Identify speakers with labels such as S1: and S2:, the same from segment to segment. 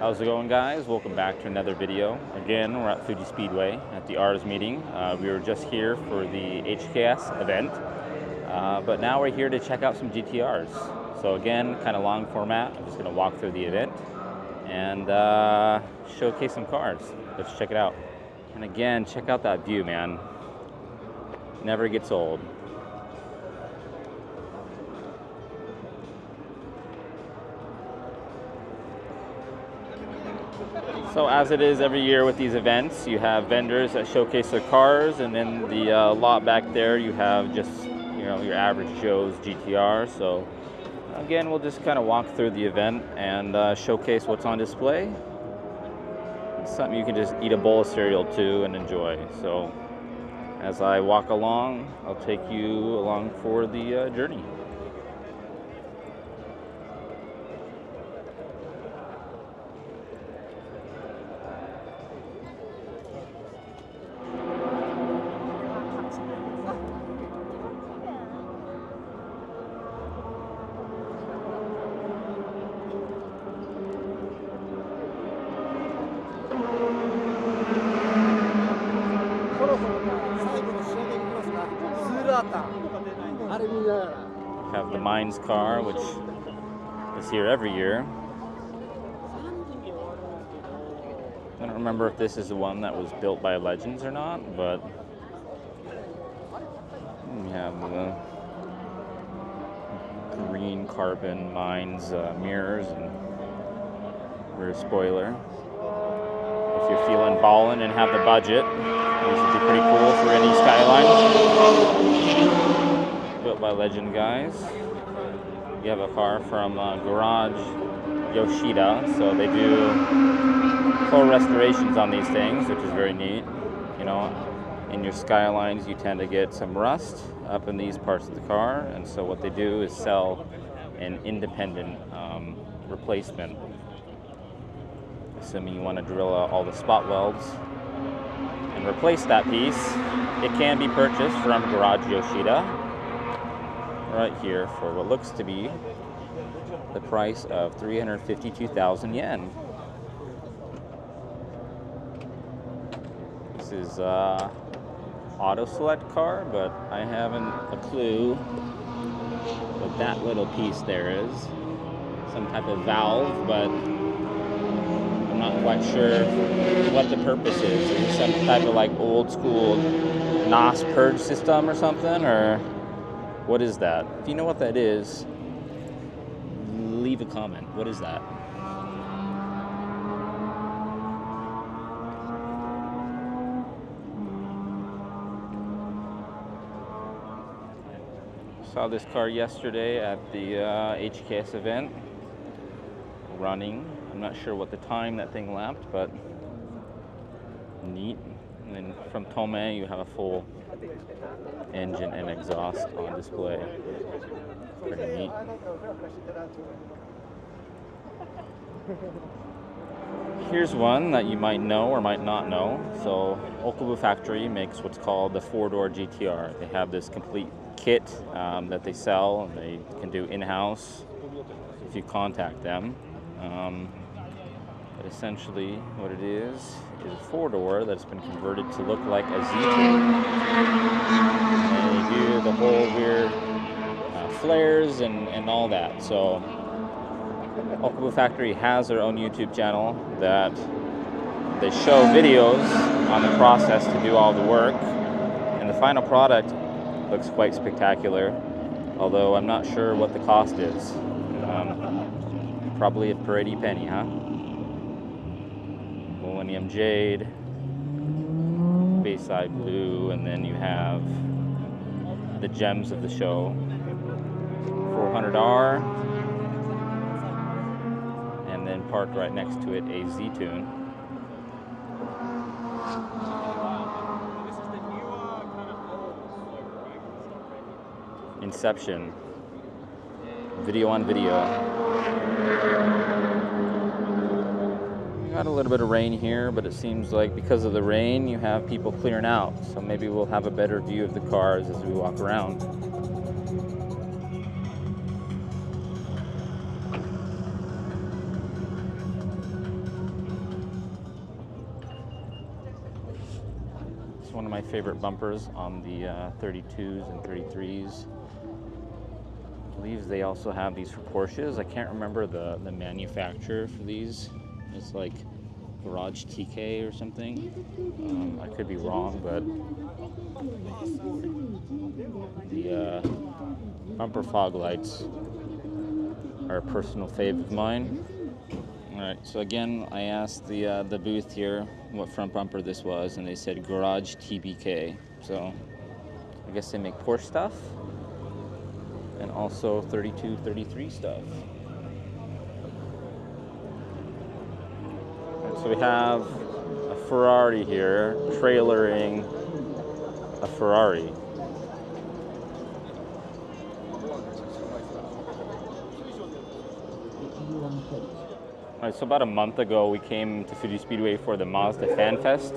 S1: How's it going, guys? Welcome back to another video. Again, we're at Fuji Speedway at the Rs meeting. We were just here for the HKS event, but now we're here to check out some GTRs. So again, kind of long format. I'm just going to walk through the event and showcase some cars. Let's check it out. And again, check out that view, man. Never gets old. So as it is every year with these events, you have vendors that showcase their cars, and then the lot back there you have just, your average Joe's GTR. So again, we'll just kind of walk through the event and showcase what's on display. It's something you can just eat a bowl of cereal to and enjoy. So as I walk along, I'll take you along for the journey. Have the Mines car, which is here every year. I don't remember if this is the one that was built by Legends or not, but we have the green carbon Mines mirrors and rear spoiler. If you're feeling ballin' and have the budget, these would be pretty cool for any Skyline. Built by Legend guys. You have a car from Garage Yoshida, so they do full restorations on these things, which is very neat. In your Skylines you tend to get some rust up in these parts of the car, and so what they do is sell an independent replacement. Assuming you want to drill out all the spot welds and replace that piece, it can be purchased from Garage Yoshida right here for what looks to be the price of 352,000 yen. This is auto select car, but I haven't a clue what that little piece there is. Some type of valve, but I'm not quite sure what the purpose is. Is some type of like old school NOS purge system or something, or what is that? If you know what that is, leave a comment. What is that? Saw this car yesterday at the HKS event, running. I'm not sure what the time that thing lapped, but neat. And then from Tome, you have a full engine and exhaust on display. Pretty neat. Here's one that you might know or might not know. So Okubu Factory makes what's called the 4-door GTR. They have this complete kit that they sell, and they can do in-house if you contact them. But essentially what it is a 4-door that's been converted to look like a Z-tune. And they do the whole rear flares and all that. So Okubu Factory has their own YouTube channel that they show videos on the process to do all the work. And the final product looks quite spectacular, although I'm not sure what the cost is. Probably a pretty penny, huh? Millennium Jade, Bayside Blue, and then you have the gems of the show. 400R, and then parked right next to it a Z-Tune. Inception. Video on video. Got a little bit of rain here, but it seems like because of the rain, you have people clearing out. So maybe we'll have a better view of the cars as we walk around. is one of my favorite bumpers on the 32s and 33s. I believe they also have these for Porsches. I can't remember the manufacturer for these. It's like Garage TK or something. I could be wrong, but the bumper fog lights are a personal fave of mine. All right, so again, I asked the booth here what front bumper this was, and they said Garage TBK. So I guess they make Porsche stuff and also 32, 33 stuff. All right, so we have a Ferrari here trailering a Ferrari. All right, so about a month ago, we came to Fuji Speedway for the Mazda FanFest,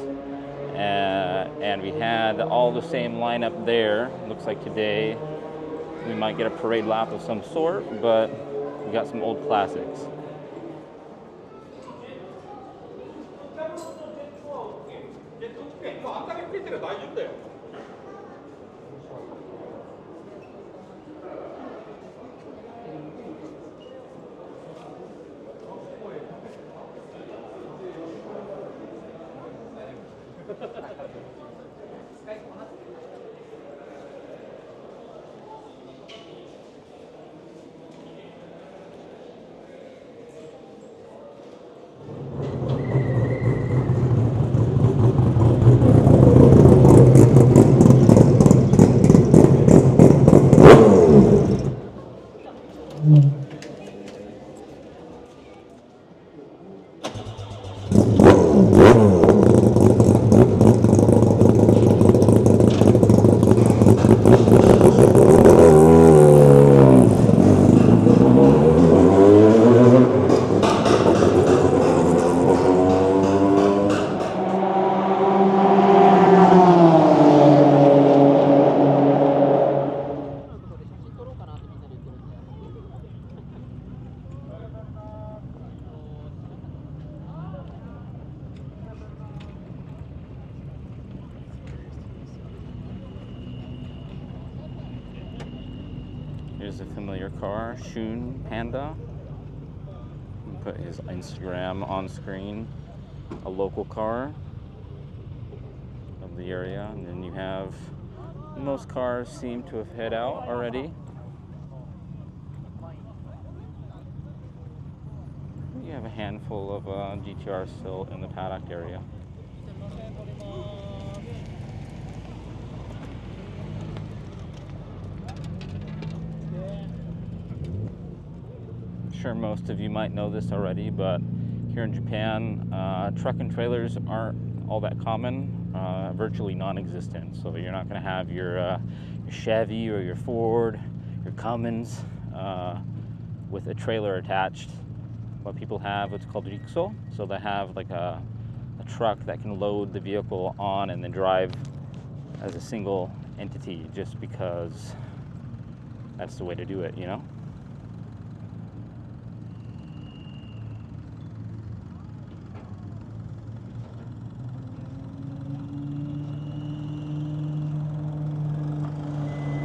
S1: and we had all the same lineup there. Looks like today we might get a parade lap of some sort, but we got some old classics. Here's a familiar car, Shun Panda. Put his Instagram on screen. A local car of the area, and then you have most cars seem to have head out already. You have a handful of GTRs still in the paddock area. I'm sure most of you might know this already, but here in Japan, truck and trailers aren't all that common, virtually non-existent. So you're not going to have your Chevy or your Ford, your Cummins with a trailer attached. What people have what's called rikso, so they have like a truck that can load the vehicle on and then drive as a single entity, just because that's the way to do it, you know?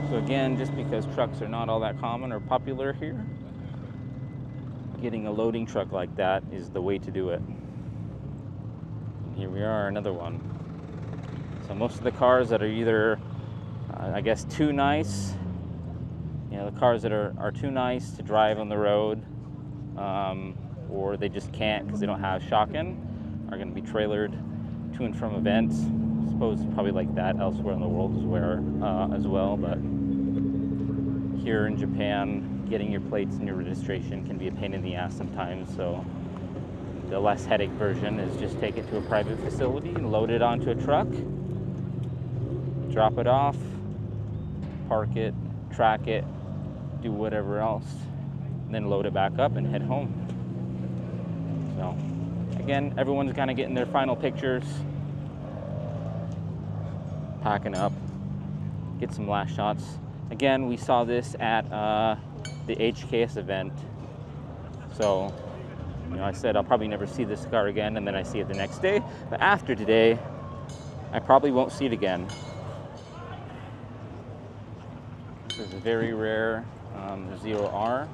S1: So again, just because trucks are not all that common or popular here, getting a loading truck like that is the way to do it. And here we are, another one. So most of the cars that are either, I guess, too nice, you know, the cars that are too nice to drive on the road, or they just can't because they don't have shotgun, are going to be trailered to and from events. I suppose it's probably like that elsewhere in the world as well, but here in Japan, getting your plates and your registration can be a pain in the ass sometimes, so the less headache version is just take it to a private facility and load it onto a truck, drop it off, park it, track it, do whatever else, and then load it back up and head home. So again, everyone's kind of getting their final pictures, packing up, get some last shots. Again, we saw this at the HKS event, so you know, I said I'll probably never see this car again, and then I see it the next day. But after today, I probably won't see it again. This is a very rare 0R.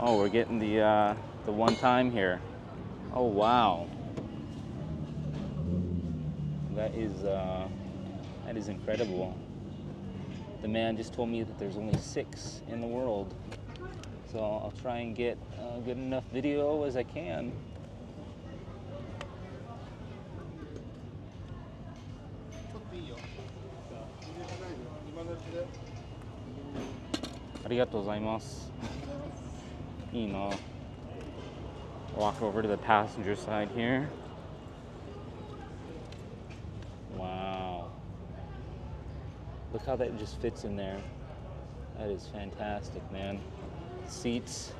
S1: Oh, we're getting the one time here. Oh wow, that is incredible. The man just told me that there's only 6 in the world, so I'll try and get a good enough video as I can. Arigatou gozaimasu. You know, walk over to the passenger side here. Wow. Look how that just fits in there. That is fantastic, man. Seats.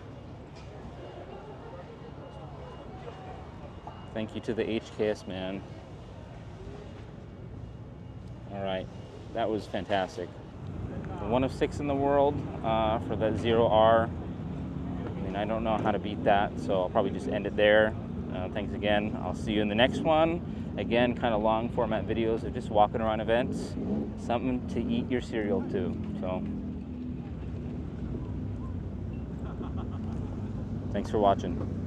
S1: Thank you to the HKS man. All right, that was fantastic. One of 6 in the world for that 0R. I mean, I don't know how to beat that, so I'll probably just end it there. Thanks again. I'll see you in the next one. Again, kind of long format videos of just walking around events. Something to eat your cereal to. So, thanks for watching.